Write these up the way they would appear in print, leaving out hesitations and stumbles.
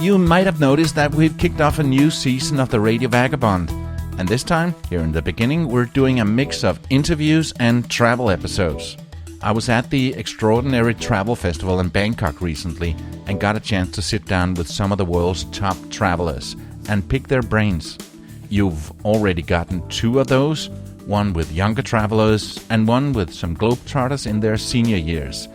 You might have noticed that we've kicked off a new season of the Radio Vagabond. And this time, here in the beginning, we're doing a mix of interviews and travel episodes. I was at the Extraordinary Travel Festival in Bangkok recently and got a chance to sit down with some of the world's top travelers and pick their brains. You've already gotten 2 of those, one with younger travelers and one with some globetrotters in their senior years.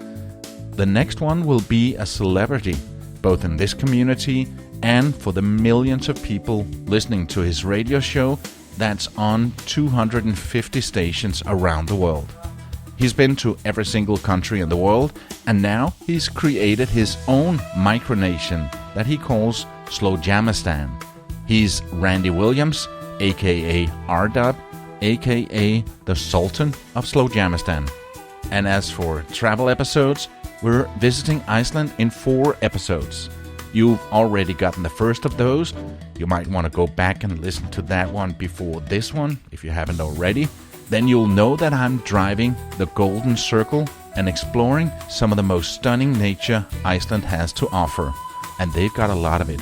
The next one will be a celebrity, both in this community and for the millions of people listening to his radio show that's on 250 stations around the world. He's been to every single country in the world, and now he's created his own micronation that he calls Slowjamistan. He's Randy Williams, aka R-Dub, aka the Sultan of Slowjamistan. And as for travel episodes, we're visiting Iceland in 4 episodes. You've already gotten the first of those. You might want to go back and listen to that one before this one, if you haven't already. Then you'll know that I'm driving the Golden Circle and exploring some of the most stunning nature Iceland has to offer. And they've got a lot of it.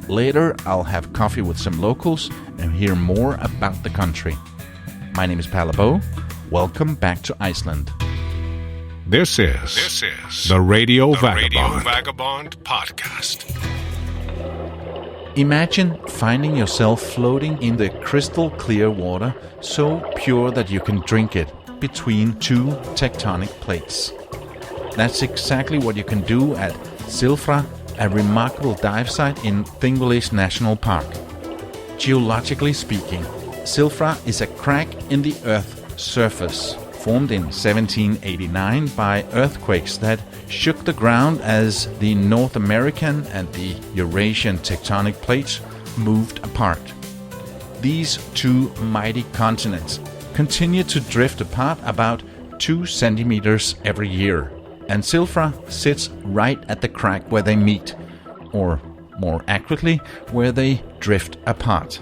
Later, I'll have coffee with some locals and hear more about the country. My name is Palabo. Welcome back to Iceland. This is the Radio Vagabond podcast. Imagine finding yourself floating in the crystal clear water, so pure that you can drink it, between 2 tectonic plates. That's exactly what you can do at Silfra, a remarkable dive site in Thingvellir National Park. Geologically speaking, Silfra is a crack in the Earth's surface, formed in 1789 by earthquakes that shook the ground as the North American and the Eurasian tectonic plates moved apart. These 2 mighty continents continue to drift apart about 2 centimeters every year, and Silfra sits right at the crack where they meet, or more accurately, where they drift apart.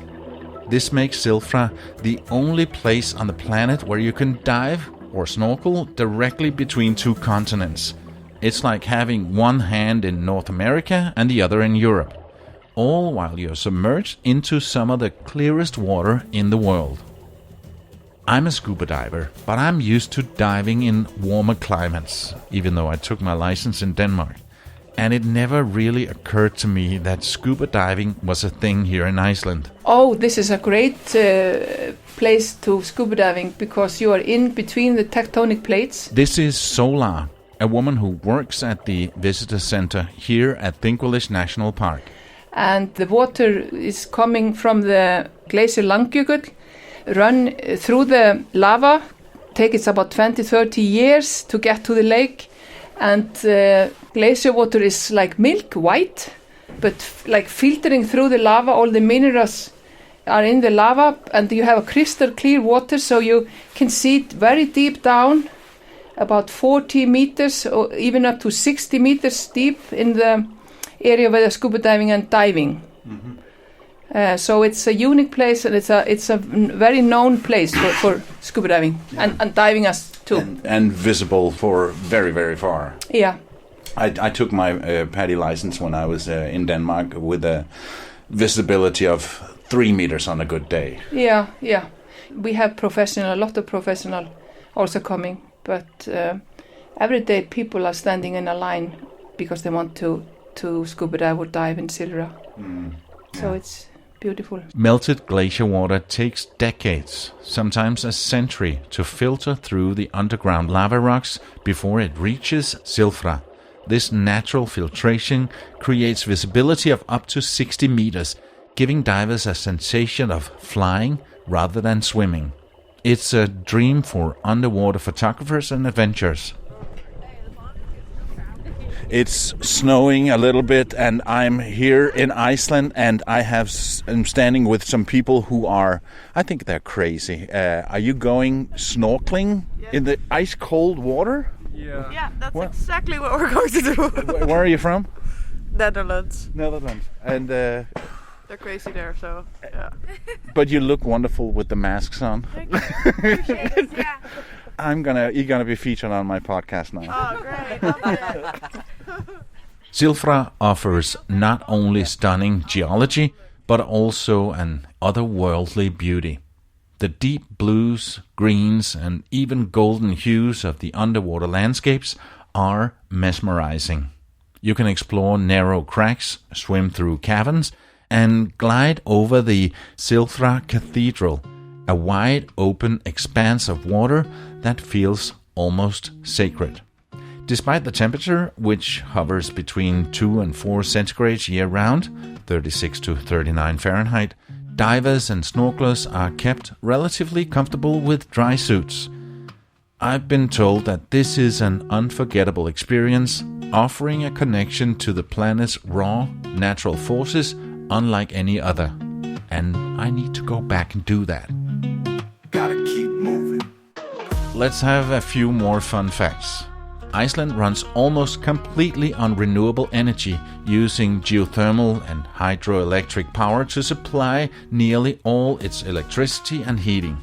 This makes Silfra the only place on the planet where you can dive or snorkel directly between 2 continents. It's like having one hand in North America and the other in Europe, all while you're submerged into some of the clearest water in the world. I'm a scuba diver, but I'm used to diving in warmer climates, even though I took my license in Denmark. And it never really occurred to me that scuba diving was a thing here in Iceland. Oh, this is a great place to scuba diving because you are in between the tectonic plates. This is Solar, a woman who works at the visitor center here at Thingvellir National Park. And the water is coming from the glacier Langjökull, run through the lava. Takes about 20-30 years to get to the lake. And glacier water is like milk, white, but like filtering through the lava. All the minerals are in the lava, and you have a crystal clear water, so you can see it very deep down, about 40 meters or even up to 60 meters deep in the area where they're scuba diving and diving. Mm-hmm. So it's a unique place, and it's a very known place for scuba diving and diving as too. And visible for very, very far. Yeah. I took my PADI license when I was in Denmark with a visibility of 3 meters on a good day. Yeah. We have a lot of professional also coming, but every day people are standing in a line because they want to scuba dive or dive in Silfra. So it's beautiful. Melted glacier water takes decades, sometimes a century, to filter through the underground lava rocks before it reaches Silfra. This natural filtration creates visibility of up to 60 meters, giving divers a sensation of flying rather than swimming. It's a dream for underwater photographers and adventurers. It's snowing a little bit, and I'm here in Iceland, and I'm standing with some people who are, I think they're crazy. Are you going snorkeling in the ice cold water? Yeah, that's exactly what we're going to do. Where are you from? Netherlands. And they're crazy there, so yeah. But you look wonderful with the masks on. Thank you. Appreciate it, yeah. You're gonna be featured on my podcast now. Oh, great. Silfra offers not only stunning geology, but also an otherworldly beauty. The deep blues, greens, and even golden hues of the underwater landscapes are mesmerizing. You can explore narrow cracks, swim through caverns, and glide over the Silfra Cathedral, a wide open expanse of water that feels almost sacred. Despite the temperature, which hovers between 2 and 4 centigrades year-round, 36 to 39 Fahrenheit, divers and snorkelers are kept relatively comfortable with dry suits. I've been told that this is an unforgettable experience, offering a connection to the planet's raw, natural forces unlike any other. And I need to go back and do that. Gotta keep moving. Let's have a few more fun facts. Iceland runs almost completely on renewable energy, using geothermal and hydroelectric power to supply nearly all its electricity and heating.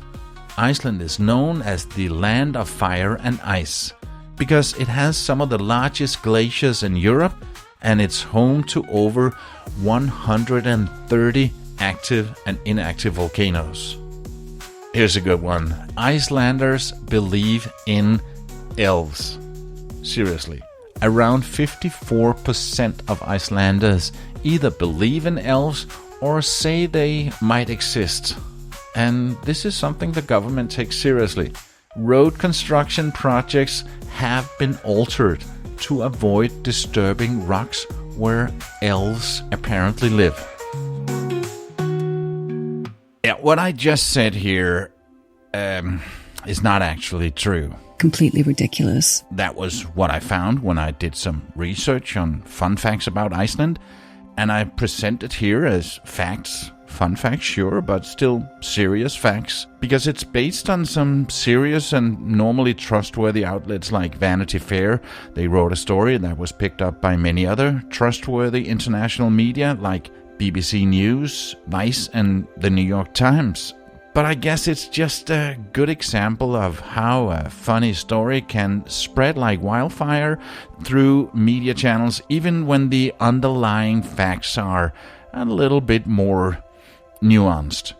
Iceland is known as the land of fire and ice because it has some of the largest glaciers in Europe, and it's home to over 130 active and inactive volcanoes. Here's a good one. Icelanders believe in elves. Seriously, around 54% of Icelanders either believe in elves or say they might exist. And this is something the government takes seriously. Road construction projects have been altered to avoid disturbing rocks where elves apparently live. Yeah, what I just said here is not actually true. Completely ridiculous. That was what I found when I did some research on fun facts about Iceland, and I present it here as facts. Fun facts, sure, but still serious facts, because it's based on some serious and normally trustworthy outlets like Vanity Fair. They wrote a story that was picked up by many other trustworthy international media like BBC News, Vice, and the New York Times. But I guess it's just a good example of how a funny story can spread like wildfire through media channels, even when the underlying facts are a little bit more nuanced.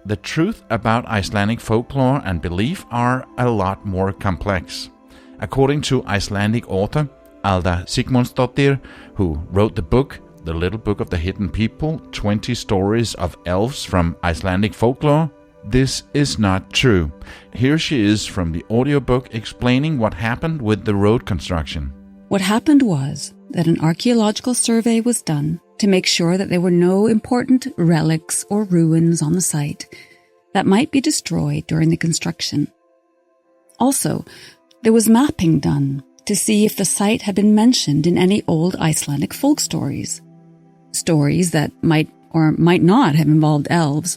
The truth about Icelandic folklore and belief are a lot more complex. According to Icelandic author Alda Sigmundsdóttir, who wrote the book The Little Book of the Hidden People, 20 Stories of Elves from Icelandic Folklore, this is not true. Here she is from the audiobook explaining what happened with the road construction. What happened was that an archaeological survey was done to make sure that there were no important relics or ruins on the site that might be destroyed during the construction. Also, there was mapping done to see if the site had been mentioned in any old Icelandic folk stories. Stories that might or might not have involved elves.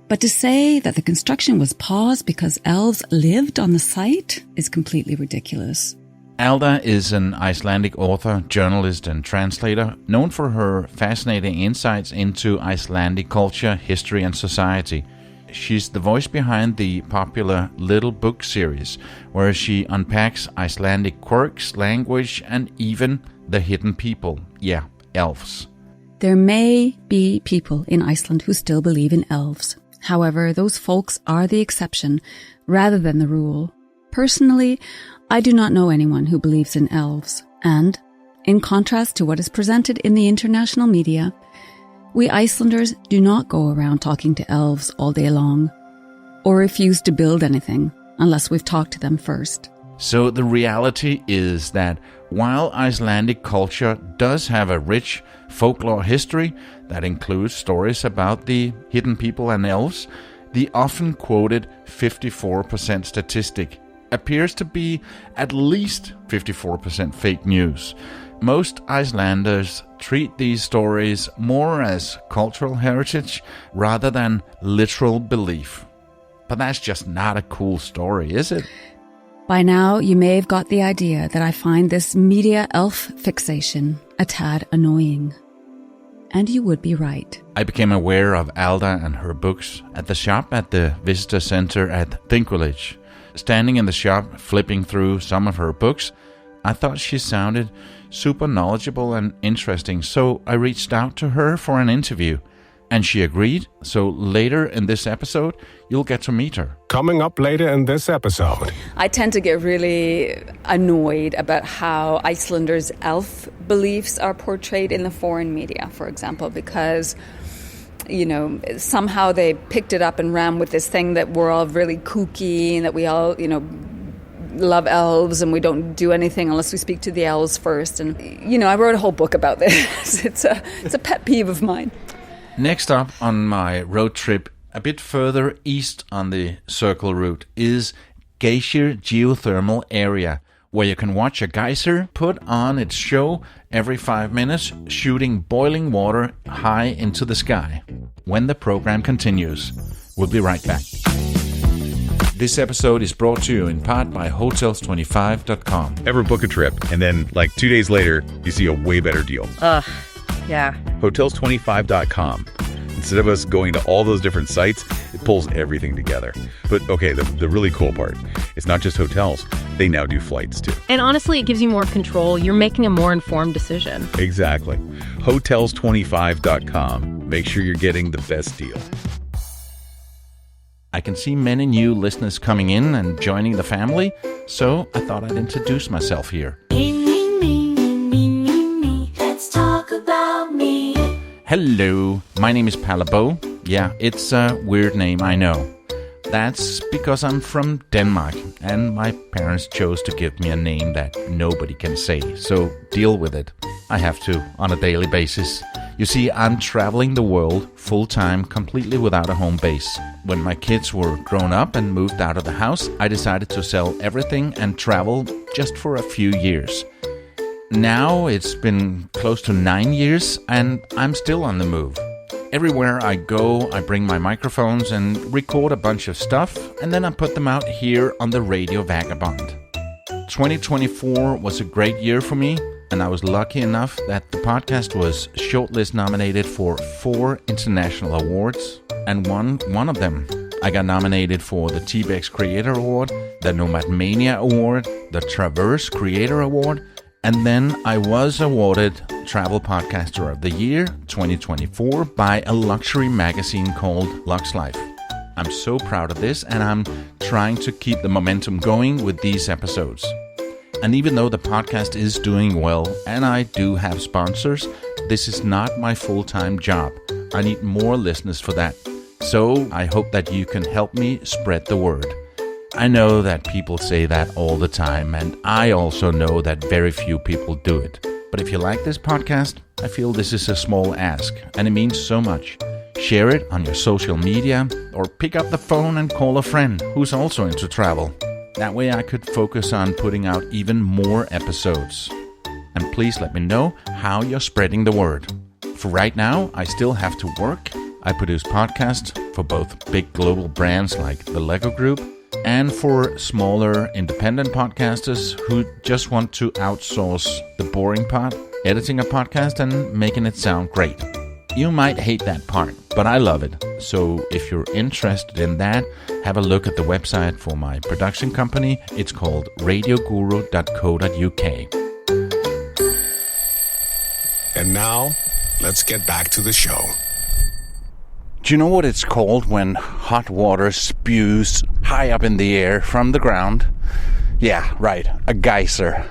But to say that the construction was paused because elves lived on the site is completely ridiculous. Alda is an Icelandic author, journalist, and translator known for her fascinating insights into Icelandic culture, history, and society. She's the voice behind the popular Little Book series, where she unpacks Icelandic quirks, language, and even the hidden people. Yeah, elves. There may be people in Iceland who still believe in elves. However, those folks are the exception rather than the rule. Personally, I do not know anyone who believes in elves, and, in contrast to what is presented in the international media, we Icelanders do not go around talking to elves all day long, or refuse to build anything unless we've talked to them first. So the reality is that while Icelandic culture does have a rich folklore history that includes stories about the hidden people and elves, the often quoted 54% statistic appears to be at least 54% fake news. Most Icelanders treat these stories more as cultural heritage rather than literal belief. But that's just not a cool story, is it? By now, you may have got the idea that I find this media elf fixation a tad annoying. And you would be right. I became aware of Alda and her books at the shop at the visitor center at Thingvillage. Standing in the shop, flipping through some of her books, I thought she sounded super knowledgeable and interesting, so I reached out to her for an interview. And she agreed, so later in this episode, you'll get to meet her. Coming up later in this episode. I tend to get really annoyed about how Icelanders' elf beliefs are portrayed in the foreign media, for example, because, you know, somehow they picked it up and ran with this thing that we're all really kooky and that we all, you know, love elves and we don't do anything unless we speak to the elves first. And, you know, I wrote a whole book about this. It's a pet peeve of mine. Next up on my road trip, a bit further east on the circle route, is Geyser Geothermal Area, where you can watch a geyser put on its show every 5 minutes, shooting boiling water high into the sky. When the program continues, we'll be right back. This episode is brought to you in part by Hotels25.com. Ever book a trip and then, like 2 days later, you see a way better deal? Yeah. Hotels25.com. Instead of us going to all those different sites, it pulls everything together. But okay, the really cool part, it's not just hotels. They now do flights too. And honestly, it gives you more control. You're making a more informed decision. Exactly. Hotels25.com. Make sure you're getting the best deal. I can see many new listeners coming in and joining the family, so I thought I'd introduce myself here. Hello, my name is Palabo. Yeah, it's a weird name, I know. That's because I'm from Denmark, and my parents chose to give me a name that nobody can say, so deal with it. I have to, on a daily basis. You see, I'm traveling the world full-time, completely without a home base. When my kids were grown up and moved out of the house, I decided to sell everything and travel just for a few years. Now it's been close to 9 years and I'm still on the move. Everywhere I go, I bring my microphones and record a bunch of stuff, and then I put them out here on the Radio Vagabond. 2024 was a great year for me, and I was lucky enough that the podcast was shortlist nominated for 4 international awards and won one of them. I got nominated for the T-Bex Creator Award, the Nomad Mania Award, the Traverse Creator Award, and then I was awarded Travel Podcaster of the Year 2024 by a luxury magazine called Lux Life. I'm so proud of this, and I'm trying to keep the momentum going with these episodes. And even though the podcast is doing well, and I do have sponsors, this is not my full-time job. I need more listeners for that. So I hope that you can help me spread the word. I know that people say that all the time, and I also know that very few people do it. But if you like this podcast, I feel this is a small ask, and it means so much. Share it on your social media, or pick up the phone and call a friend who's also into travel. That way I could focus on putting out even more episodes. And please let me know how you're spreading the word. For right now, I still have to work. I produce podcasts for both big global brands like the Lego Group, and for smaller independent podcasters who just want to outsource the boring part, editing a podcast and making it sound great. You might hate that part, but I love it. So if you're interested in that, have a look at the website for my production company. It's called radioguru.co.uk. And now, let's get back to the show. Do you know what it's called when hot water spews high up in the air from the ground? Yeah, right, a geyser.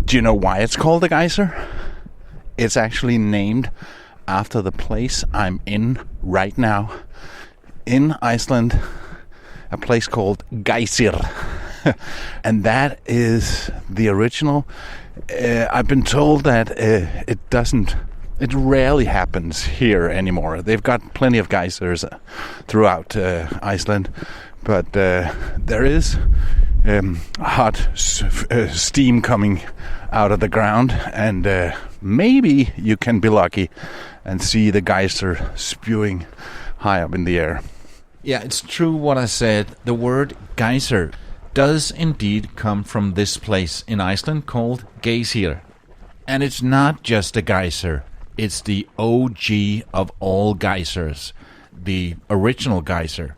Do you know why it's called a geyser? It's actually named after the place I'm in right now. In Iceland, a place called Geysir. And that is the original. I've been told that it rarely happens here anymore. They've got plenty of geysers throughout Iceland, but there is hot steam coming out of the ground, and maybe you can be lucky and see the geyser spewing high up in the air. Yeah, it's true what I said. The word geyser does indeed come from this place in Iceland called Geysir. And it's not just a geyser. It's the OG of all geysers, the original geyser.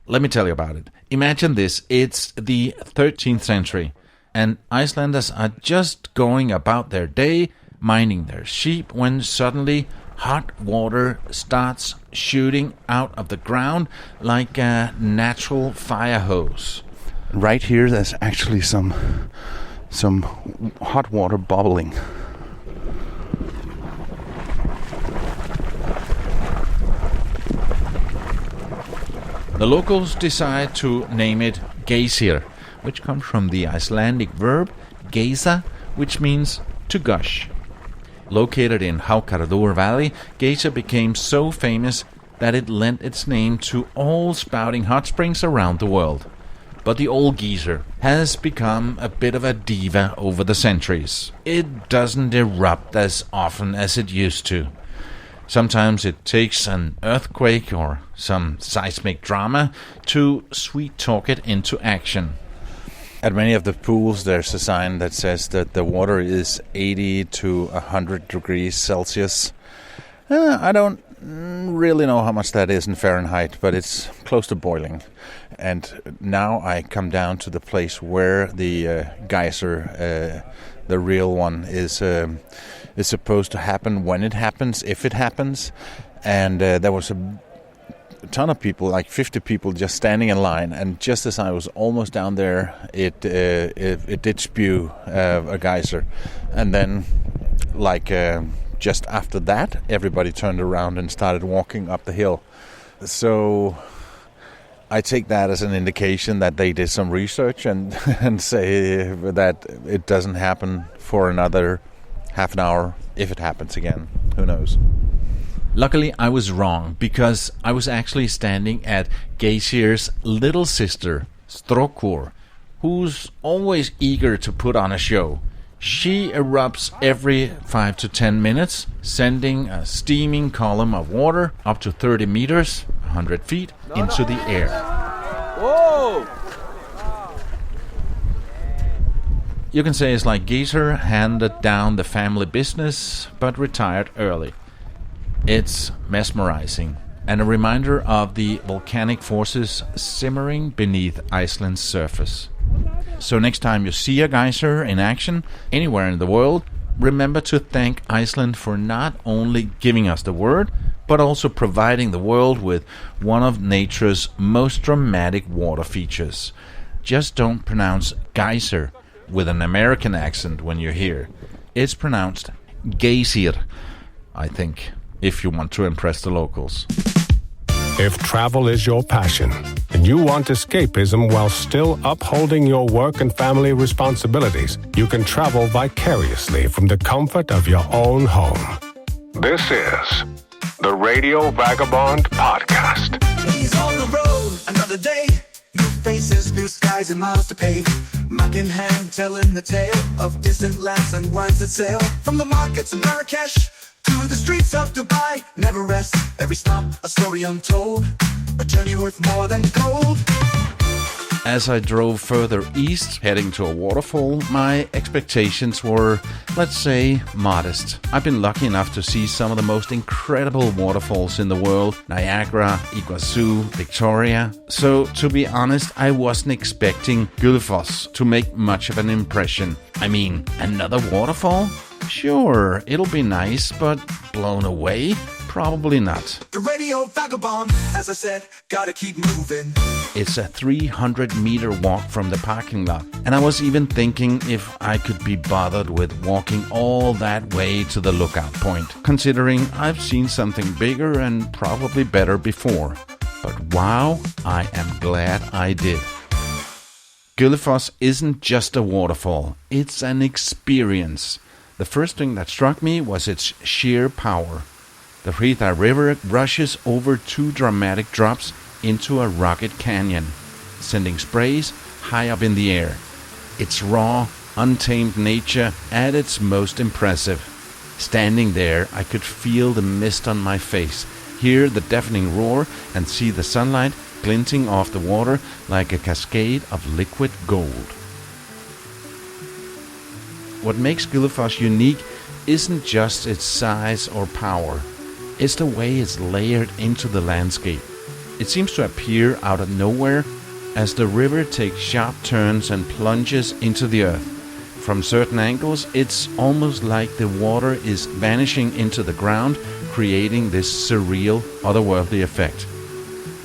Let me tell you about it. Imagine this. It's the 13th century, and Icelanders are just going about their day, minding their sheep, when suddenly hot water starts shooting out of the ground like a natural fire hose. Right here, there's actually some hot water bubbling. The locals decide to name it Geysir, which comes from the Icelandic verb geysa, which means to gush. Located in Hákarður Valley, Geysir became so famous that it lent its name to all spouting hot springs around the world. But the old geyser has become a bit of a diva over the centuries. It doesn't erupt as often as it used to. Sometimes it takes an earthquake or some seismic drama to sweet-talk it into action. At many of the pools, there's a sign that says that the water is 80 to 100 degrees Celsius. I don't really know how much that is in Fahrenheit, but it's close to boiling. And now I come down to the place where the geyser, the real one, is supposed to happen, when it happens, if it happens. And there was a ton of people, like 50 people, just standing in line. And just as I was almost down there, it did spew a geyser. And then, just after that, everybody turned around and started walking up the hill. So I take that as an indication that they did some research and say that it doesn't happen for another half an hour. If it happens again, who knows? Luckily, I was wrong, because I was actually standing at Geysir's little sister, Strókur, who's always eager to put on a show. She erupts every 5 to 10 minutes, sending a steaming column of water up to 30 meters, 100 feet, into the air. Whoa! You can say it's like Geyser handed down the family business, but retired early. It's mesmerizing, and a reminder of the volcanic forces simmering beneath Iceland's surface. So next time you see a geyser in action anywhere in the world, remember to thank Iceland for not only giving us the word, but also providing the world with one of nature's most dramatic water features. Just don't pronounce geyser with an American accent when you're here. It's pronounced Geysir, I think, if you want to impress the locals. If travel is your passion and you want escapism while still upholding your work and family responsibilities, you can travel vicariously from the comfort of your own home. This is the Radio Vagabond Podcast. He's on the road, another day. New faces, new skies, and miles to pave. Map in hand, telling the tale of distant lands and wines that sail. From the markets of Marrakesh to the streets of Dubai, never rest. Every stop, a story untold. A journey worth more than gold. As I drove further east, heading to a waterfall, my expectations were, let's say, modest. I've been lucky enough to see some of the most incredible waterfalls in the world: Niagara, Iguazu, Victoria. So, to be honest, I wasn't expecting Gullfoss to make much of an impression. I mean, another waterfall? Sure, it'll be nice, but blown away? Probably not. The Radio Vagabond, as I said, gotta keep moving. It's a 300-meter walk from the parking lot, and I was even thinking if I could be bothered with walking all that way to the lookout point, considering I've seen something bigger and probably better before. But wow, I am glad I did. Gullfoss isn't just a waterfall, it's an experience. The first thing that struck me was its sheer power. The Hrita River rushes over two dramatic drops into a rugged canyon, sending sprays high up in the air. It's raw, untamed nature at its most impressive. Standing there, I could feel the mist on my face, hear the deafening roar, and see the sunlight glinting off the water like a cascade of liquid gold. What makes Gullfoss unique isn't just its size or power. It's the way it's layered into the landscape. It seems to appear out of nowhere, as the river takes sharp turns and plunges into the earth. From certain angles, it's almost like the water is vanishing into the ground, creating this surreal, otherworldly effect.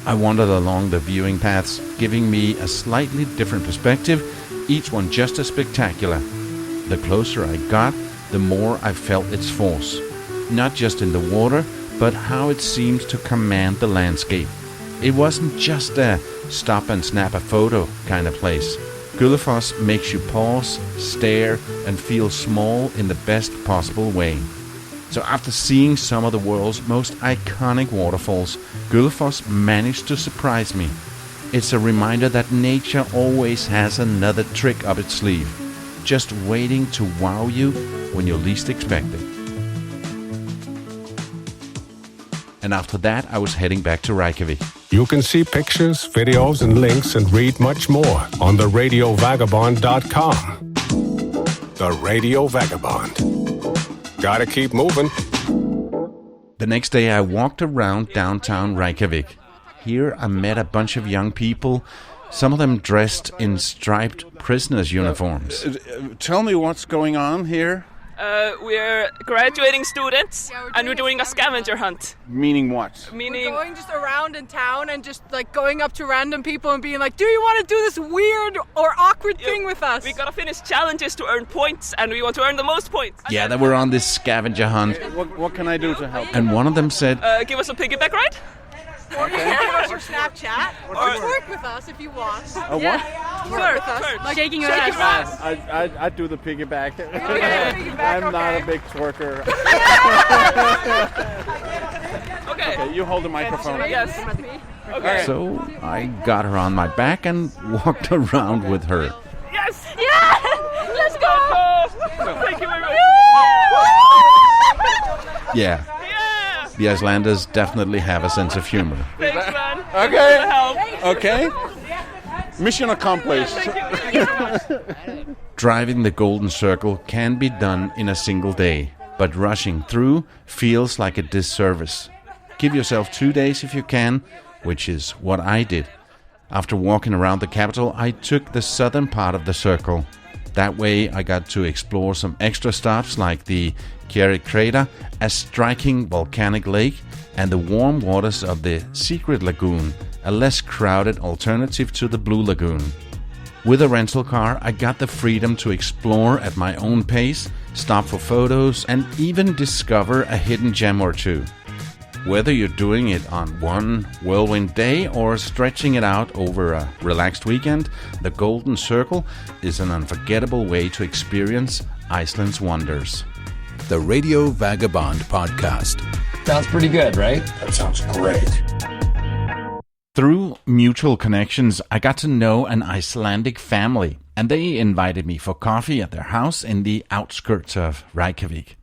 I wandered along the viewing paths, giving me a slightly different perspective, each one just as spectacular. The closer I got, the more I felt its force. Not just in the water, but how it seemed to command the landscape. It wasn't just a stop and snap a photo kind of place. Gullfoss makes you pause, stare, and feel small in the best possible way. So after seeing some of the world's most iconic waterfalls, Gullfoss managed to surprise me. It's a reminder that nature always has another trick up its sleeve, just waiting to wow you when you least expect it. And after that, I was heading back to Reykjavik. You can see pictures, videos, and links and read much more on the RadioVagabond.com. The Radio Vagabond. Gotta keep moving. The next day, I walked around downtown Reykjavik. Here, I met a bunch of young people, some of them dressed in striped prisoners' uniforms. Tell me what's going on here. We're graduating students, and we're doing a scavenger hunt. Meaning what? Meaning We're going just around in town and just like going up to random people and being like, do you want to do this weird or awkward thing with us? we gotta finish challenges to earn points, and we want to earn the most points. Yeah, they were on this scavenger hunt. What can I do to help? And one of them said, Give us a piggyback ride? Or you can give us your Snapchat or twerk with us if you want. A what? Twerk with us. Twerk. Like shaking your ass. I'd do the piggyback. Piggyback, I'm not okay. a big twerker. Okay. Okay, you hold the microphone. Yes. Okay. so I got her on my back and walked around with her. Yes. Yeah! Let's go! Thank you very much. Yeah, Yeah. the Icelanders definitely have a sense of humor. Thanks, man. Okay. For the help. Okay. Mission accomplished. Driving the Golden Circle can be done in a single day, but rushing through feels like a disservice. Give yourself 2 days if you can, which is what I did. After walking around the capital, I took the southern part of the circle. That way I got to explore some extra stops like the Crater, a striking volcanic lake, and the warm waters of the Secret Lagoon, a less crowded alternative to the Blue Lagoon. With a rental car, I got the freedom to explore at my own pace, stop for photos, and even discover a hidden gem or two. Whether you're doing it on one whirlwind day or stretching it out over a relaxed weekend, the Golden Circle is an unforgettable way to experience Iceland's wonders. The Radio Vagabond Podcast. Sounds pretty good, right? That sounds great. Through mutual connections, I got to know an Icelandic family, and they invited me for coffee at their house in the outskirts of Reykjavik.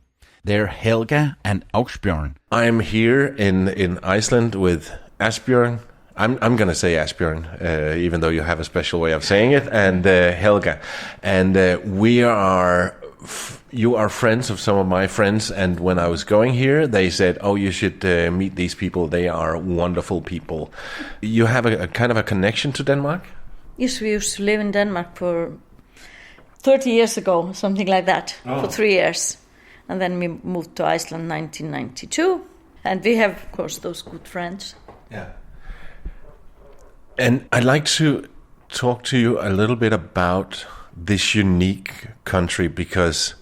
They're Helga and Ásbjörn. I'm here in Iceland with Ásbjörn. I'm going to say Ásbjörn, even though you have a special way of saying it, and Helga. And you are friends of some of my friends, and when I was going here, they said, oh, you should meet these people. They are wonderful people. You have a kind of a connection to Denmark? Yes, we used to live in Denmark for 30 years ago, something like that, for 3 years. And then we moved to Iceland in 1992. And we have, of course, those good friends. Yeah. And I'd like to talk to you a little bit about this unique country, because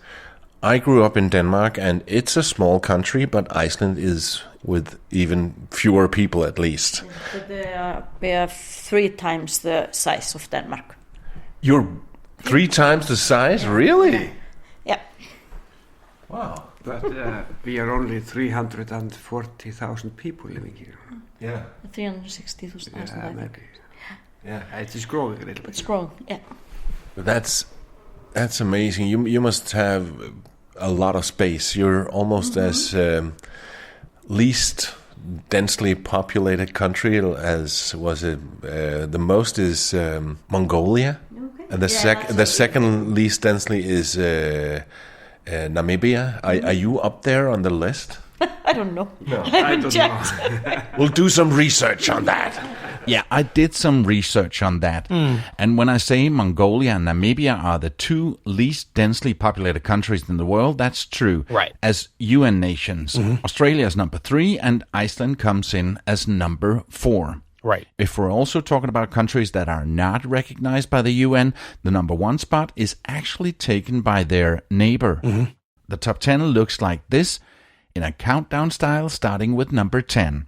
I grew up in Denmark, and it's a small country, but Iceland is with even fewer people at least. But we are 3 times the size of Denmark. You're 3 times the size? Really? Yeah. Wow. But we are only 340,000 people living here. Yeah. 360,000. Yeah, maybe. Yeah. It is growing a little bit. It's growing, yeah. That's amazing. You must have a lot of space. You're almost as least densely populated country as was it. The most is Mongolia, and the second least densely is Namibia. Are you up there on the list? I don't know. No, I don't know. We'll do some research on that. Yeah, I did some research on that. And when I say Mongolia and Namibia are the two least densely populated countries in the world, that's true. Right. As UN nations. Australia is number 3 and Iceland comes in as number 4. Right. If we're also talking about countries that are not recognized by the UN, the number 1 spot is actually taken by their neighbor. The top 10 looks like this in a countdown style, starting with number 10.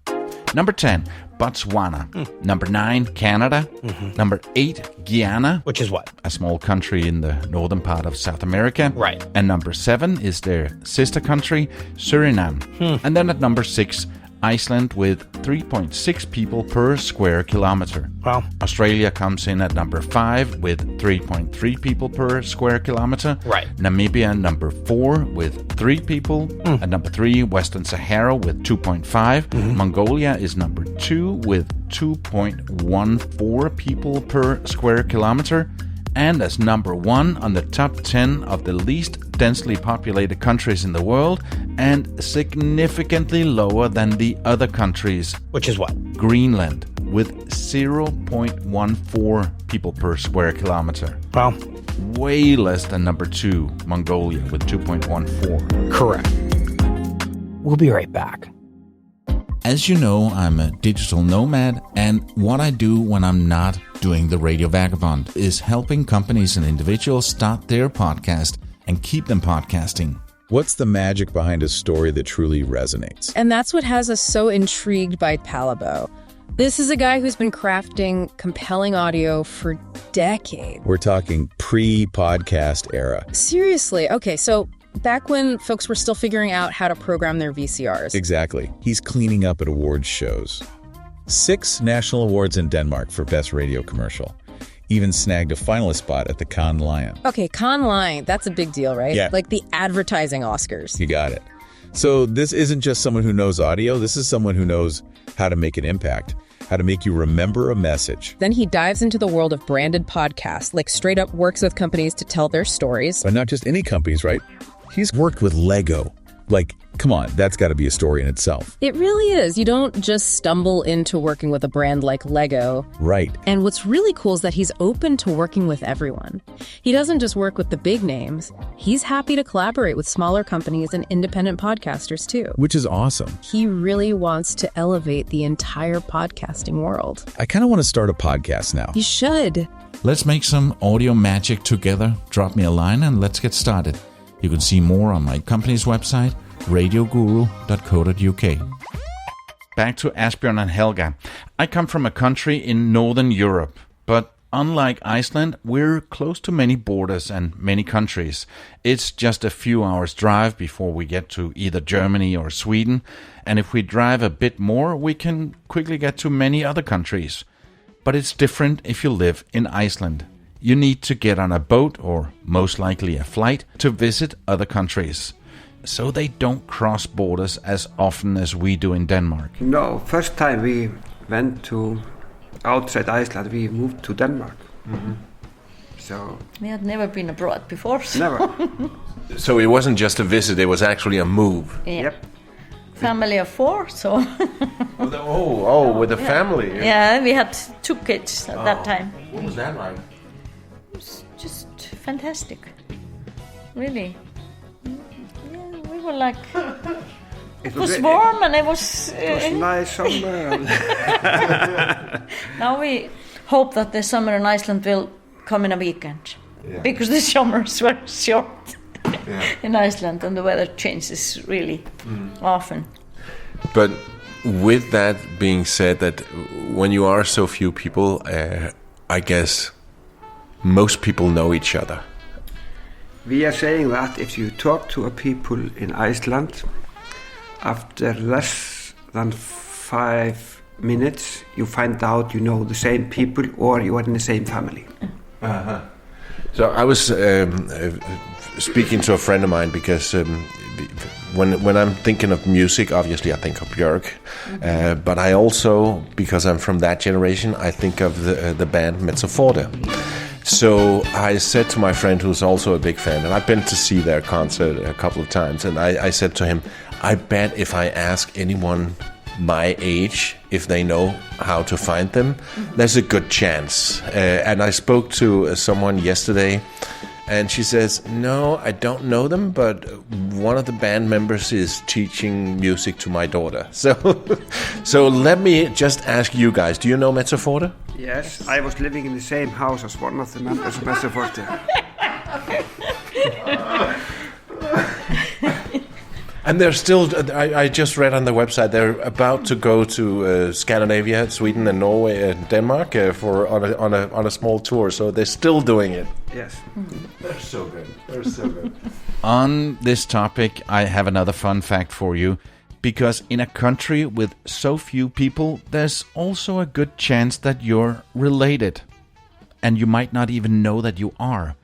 Number 10, Botswana. Number 9, Canada. Number 8, Guyana. Which is what? A small country in the northern part of South America. Right. And number 7 is their sister country, Suriname. And then at number 6, Iceland with 3.6 people per square kilometer. Wow. Australia comes in at number 5 with 3.3 people per square kilometer. Right. Namibia number 4 with 3 people. At number 3, Western Sahara with 2.5. Mongolia is number 2 with 2.14 people per square kilometer. And as number 1 on the top 10 of the least densely populated countries in the world, and significantly lower than the other countries. Which is what? Greenland, with 0.14 people per square kilometer. Wow. Way less than number 2, Mongolia, with 2.14. Correct. We'll be right back. As you know, I'm a digital nomad, and what I do when I'm not doing the Radio Vagabond is helping companies and individuals start their podcast and keep them podcasting. What's the magic behind a story that truly resonates? And that's what has us so intrigued by Palabo. This is a guy who's been crafting compelling audio for decades. We're talking pre-podcast era. Seriously. Okay, so back when folks were still figuring out how to program their VCRs. Exactly. He's cleaning up at awards shows. 6 national awards in Denmark for Best Radio Commercial. Even snagged a finalist spot at the Cannes Lion. Okay, Cannes Lion, that's a big deal, right? Yeah. Like the advertising Oscars. You got it. So this isn't just someone who knows audio. This is someone who knows how to make an impact, how to make you remember a message. Then he dives into the world of branded podcasts, like straight up works with companies to tell their stories. But not just any companies, right? He's worked with Lego. Like, come on, that's got to be a story in itself. It really is. You don't just stumble into working with a brand like Lego. Right. And what's really cool is that he's open to working with everyone. He doesn't just work with the big names. He's happy to collaborate with smaller companies and independent podcasters too. Which is awesome. He really wants to elevate the entire podcasting world. I kind of want to start a podcast now. You should. Let's make some audio magic together. Drop me a line and let's get started. You can see more on my company's website, radioguru.co.uk. Back to Asbjørn and Helga. I come from a country in Northern Europe, but unlike Iceland, we're close to many borders and many countries. It's just a few hours drive before we get to either Germany or Sweden, and if we drive a bit more, we can quickly get to many other countries. But it's different if you live in Iceland. You need to get on a boat, or most likely a flight, to visit other countries. So they don't cross borders as often as we do in Denmark. No, first time we went to outside Iceland, we moved to Denmark. So We had never been abroad before. So. never. So it wasn't just a visit, it was actually a move. Yeah. Yep. Family of 4, so. With the family. Yeah, we had 2 kids at that time. What was that like? It was just fantastic. Really. Yeah, we were like. It was warm and it was nice summer. Now we hope that the summer in Iceland will come in a weekend. Yeah. Because the summers were short in Iceland and the weather changes really often. But with that being said, that when you are so few people, I guess most people know each other. We are saying that if you talk to a people in Iceland, after less than 5 minutes, you find out you know the same people or you are in the same family. Uh-huh. So I was speaking to a friend of mine because when I'm thinking of music, obviously I think of Björk, but I also, because I'm from that generation, I think of the band Mezzoforte. So I said to my friend, who's also a big fan, and I've been to see their concert a couple of times, and I said to him, I bet if I ask anyone my age, if they know how to find them, there's a good chance. And I spoke to someone yesterday, and she says, no, I don't know them, but one of the band members is teaching music to my daughter. So let me just ask you guys, do you know Mezzoforte? Yes, I was living in the same house as one of the members of Mezzoforte. And they're still, I just read on the website, they're about to go to Scandinavia, Sweden and Norway and Denmark on a small tour, so they're still doing it. Yes. They're so good. They're so good. On this topic, I have another fun fact for you. Because in a country with so few people, there's also a good chance that you're related. And you might not even know that you are.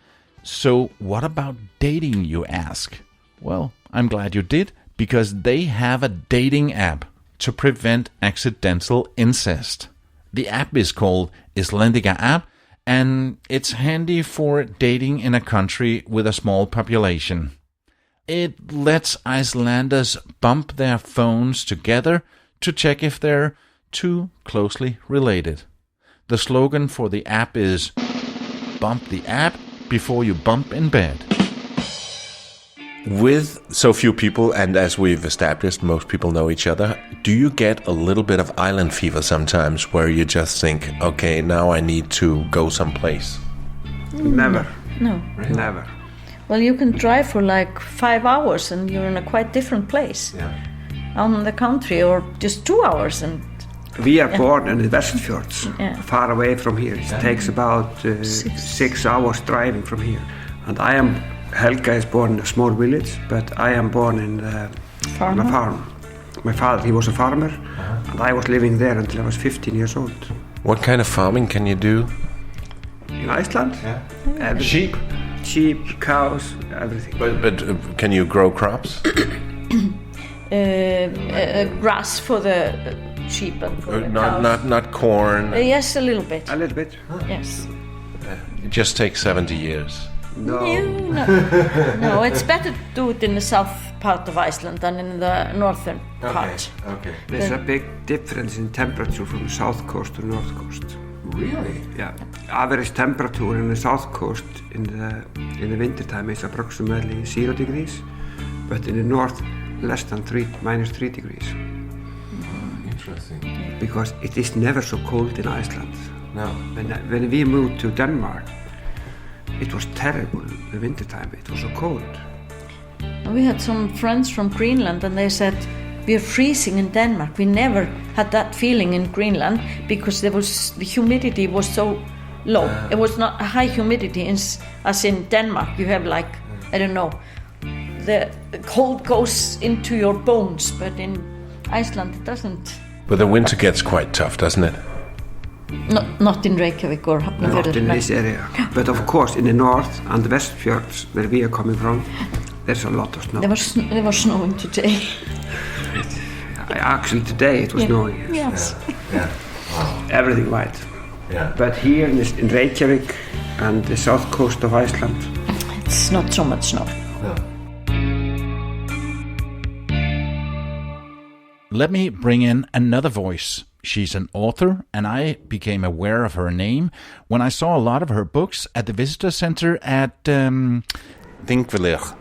So what about dating, you ask? Well, I'm glad you did, because they have a dating app to prevent accidental incest. The app is called Icelandic app, and it's handy for dating in a country with a small population. It lets Icelanders bump their phones together to check if they're too closely related. The slogan for the app is, "Bump the app before you bump in bed." With so few people, and as we've established, most people know each other, do you get a little bit of island fever sometimes where you just think, okay, now I need to go someplace? Never. No. Really? Never. Well, you can drive for like 5 hours and you're in a quite different place. Yeah. Out in the country, or just 2 hours. And we are born in the Westfjords, Yeah. far away from here. It takes about 6 hours driving from here. And Helga is born in a small village, but I am born on a farm. My father, he was a farmer, and I was living there until I was 15 years old. What kind of farming can you do? In Iceland? Yeah. Sheep, cows, everything. But can you grow crops? Grass for the sheep and for the cows. Not corn? Yes, a little bit. A little bit. Yes. It just takes 70 years. No. No, it's better to do it in the south part of Iceland than in the northern part. Okay. There's a big difference in temperature from the south coast to north coast. Really? Yeah. Average temperature in the south coast in the winter time is approximately 0 degrees, but in the north less than -3 degrees. Interesting. Because it is never so cold in Iceland. No. When we moved to Denmark, it was terrible the winter time. It was so cold. We had some friends from Greenland and they said, we are freezing in Denmark. We never had that feeling in Greenland because the humidity was so low. It was not a high humidity as in Denmark. You have like, I don't know, the cold goes into your bones, but in Iceland it doesn't. But the winter gets quite tough, doesn't it? Not in Reykjavik or not in this area. But of course in the north and the Westfjords, where we are coming from, there's a lot of snow. There was snowing today. Actually today it was snowing. Yes. Yeah. Wow. Everything white. Yeah. But here in Reykjavik and the south coast of Iceland, it's not so much snow. No. Let me bring in another voice. She's an author, and I became aware of her name when I saw a lot of her books at the visitor center at Þingvellir.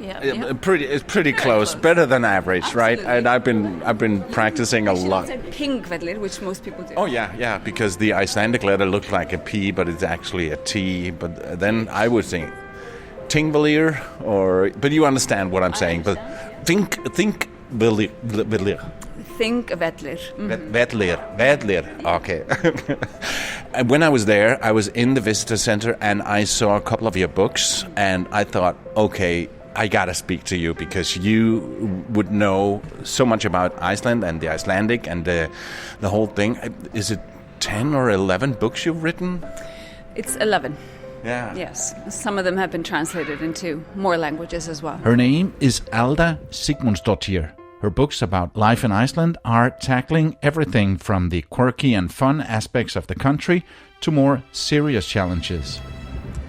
Yeah. It's pretty close. Better than average, right? And I've been practicing a lot. Þingvellir, which most people do. Oh yeah, because the Icelandic letter looks like a P, but it's actually a T. But then I would think Þingvellir, but you understand what I'm saying. But Þingvellir. Vedlir. Okay. And when I was there, I was in the visitor center and I saw a couple of your books and I thought, okay, I gotta speak to you because you would know so much about Iceland and the Icelandic and the whole thing. Is it 10 or 11 books you've written? It's 11. Yeah. Yes. Some of them have been translated into more languages as well. Her name is Alda Sigmundsdóttir. Her books about life in Iceland are tackling everything from the quirky and fun aspects of the country to more serious challenges.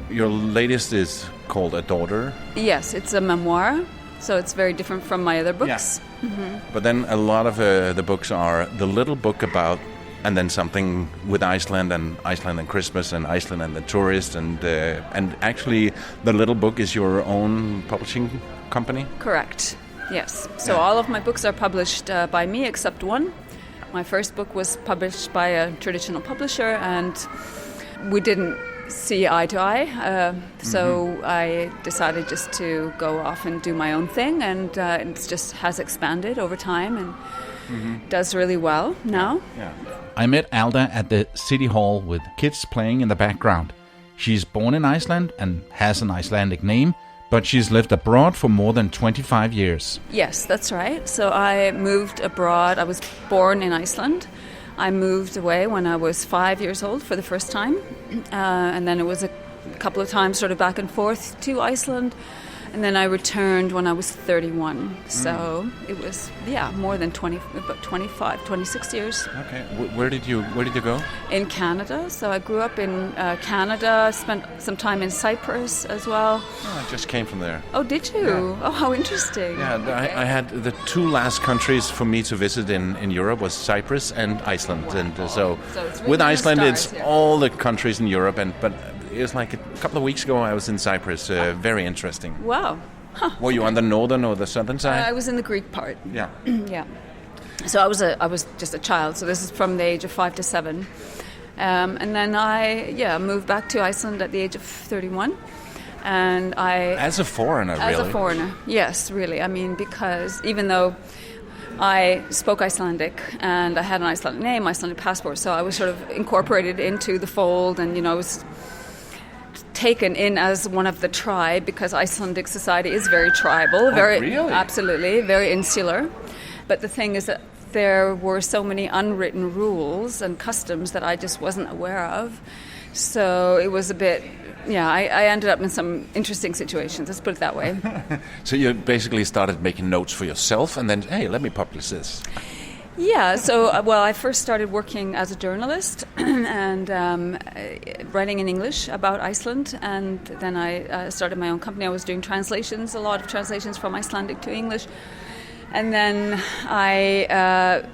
Your latest is called A Daughter. Yes, it's a memoir So it's very different from my other books. Yeah. Mm-hmm. But then a lot of the books are the little book about, and then something with Iceland and Christmas and Iceland and the tourist, and actually the little book is your own publishing company? Correct. Yes. So all of my books are published by me except one. My first book was published by a traditional publisher, and we didn't see eye to eye. So I decided just to go off and do my own thing, and it just has expanded over time and does really well now. Yeah. I met Alda at the City Hall with kids playing in the background. She's born in Iceland and has an Icelandic name, but she's lived abroad for more than 25 years. Yes, that's right. So I moved abroad. I was born in Iceland. I moved away when I was 5 years old for the first time. And then it was a couple of times sort of back and forth to Iceland. And then I returned when I was 31. So it was, more than 25, 26 years. Okay. Where did you go? In Canada. So I grew up in Canada, spent some time in Cyprus as well. Oh, I just came from there. Oh, did you? Yeah. Oh, how interesting. Yeah, okay. I had the two last countries for me to visit in Europe was Cyprus and Iceland. And so it's really with Iceland, it's all the countries in Europe, but it was like a couple of weeks ago I was in Cyprus. Very interesting. Wow. Huh. Were you on the northern or the southern side? I was in the Greek part. Yeah. Yeah. So I was just a child. So this is from the age of 5 to 7. And then I moved back to Iceland at the age of 31. And as a foreigner, really? As a foreigner, yes, really. I mean, because even though I spoke Icelandic and I had an Icelandic name, Icelandic passport, so I was sort of incorporated into the fold, and I was taken in as one of the tribe, because Icelandic society is very tribal, really? Absolutely, very insular. But the thing is that there were so many unwritten rules and customs that I just wasn't aware of. So it was a bit, I ended up in some interesting situations, let's put it that way. So you basically started making notes for yourself and then, hey, let me publish this. Yeah, so, I first started working as a journalist and writing in English about Iceland, and then I started my own company. I was doing translations, a lot of translations from Icelandic to English. And then I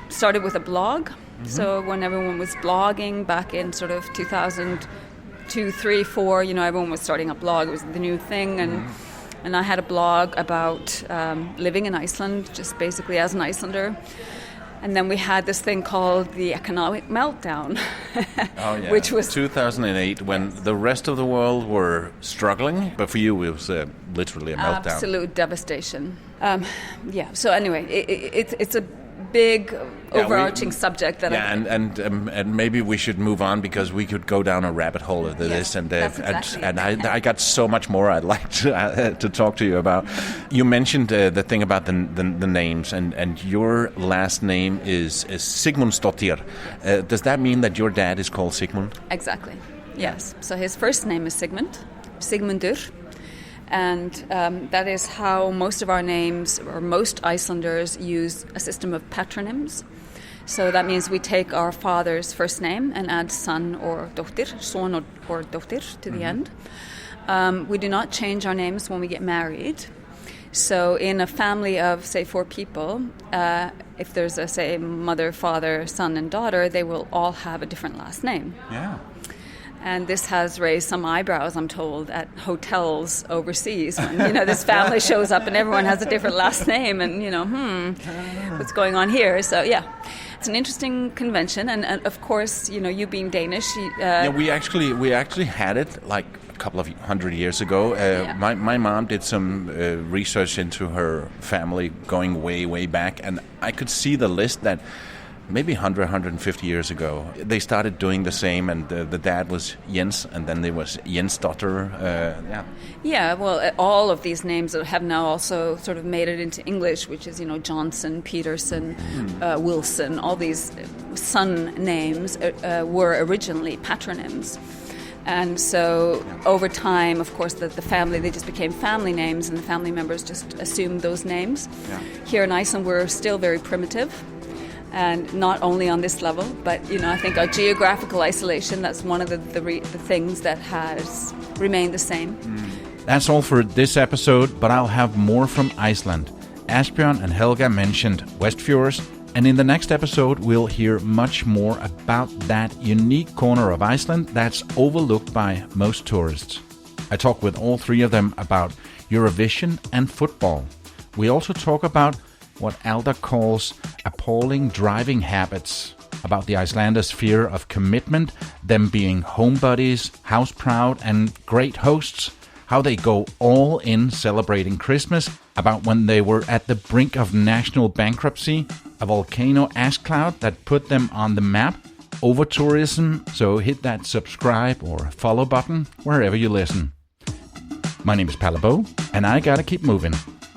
started with a blog. So when everyone was blogging back in sort of 2002, 3, 4, everyone was starting a blog. It was the new thing, and I had a blog about living in Iceland, just basically as an Icelander. And then we had this thing called the economic meltdown, which was 2008, when the rest of the world were struggling, but for you it was literally a meltdown. Absolute devastation. So anyway, it's a big overarching subject that and maybe we should move on, because we could go down a rabbit hole of this, and I got so much more I'd like to talk to you about. You mentioned the thing about the names, and your last name is Sigmundsdóttir. Does that mean that your dad is called Sigmund? Exactly. Yes. So his first name is Sigmundur. And that is how most of our names, or most Icelanders, use a system of patronyms. So that means we take our father's first name and add son or dóttir, son or dóttir to the end. We do not change our names when we get married. So in a family of, say, 4 people, if there's a, say, mother, father, son, and daughter, they will all have a different last name. Yeah. And this has raised some eyebrows, I'm told, at hotels overseas when, this family shows up and everyone has a different last name and, what's going on here? So, it's an interesting convention. And of course, you being Danish... we actually had it like a couple of 100 years ago. My mom did some research into her family going way, way back. And I could see the list that... maybe 100, 150 years ago, they started doing the same, and the dad was Jens, and then there was Jensdóttir. All of these names have now also sort of made it into English, which is, Johnson, Peterson, Wilson, all these son names were originally patronyms. And so over time, of course, the family, they just became family names, and the family members just assumed those names. Yeah. Here in Iceland, we're still very primitive. And not only on this level, but, I think our geographical isolation, that's one of the things that has remained the same. That's all for this episode, but I'll have more from Iceland. Asbjørn and Helga mentioned Westfjords, and in the next episode we'll hear much more about that unique corner of Iceland that's overlooked by most tourists. I talk with all three of them about Eurovision and football. We also talk about what Alda calls appalling driving habits, about the Icelanders' fear of commitment, them being homebodies, house-proud and great hosts, how they go all in celebrating Christmas, about when they were at the brink of national bankruptcy, a volcano ash cloud that put them on the map, over-tourism, so hit that subscribe or follow button wherever you listen. My name is Palabo, and I gotta keep moving.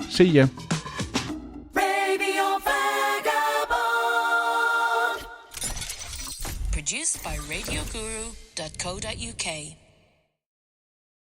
See ya! Radio Vagabond. Produced by RadioGuru.co.uk.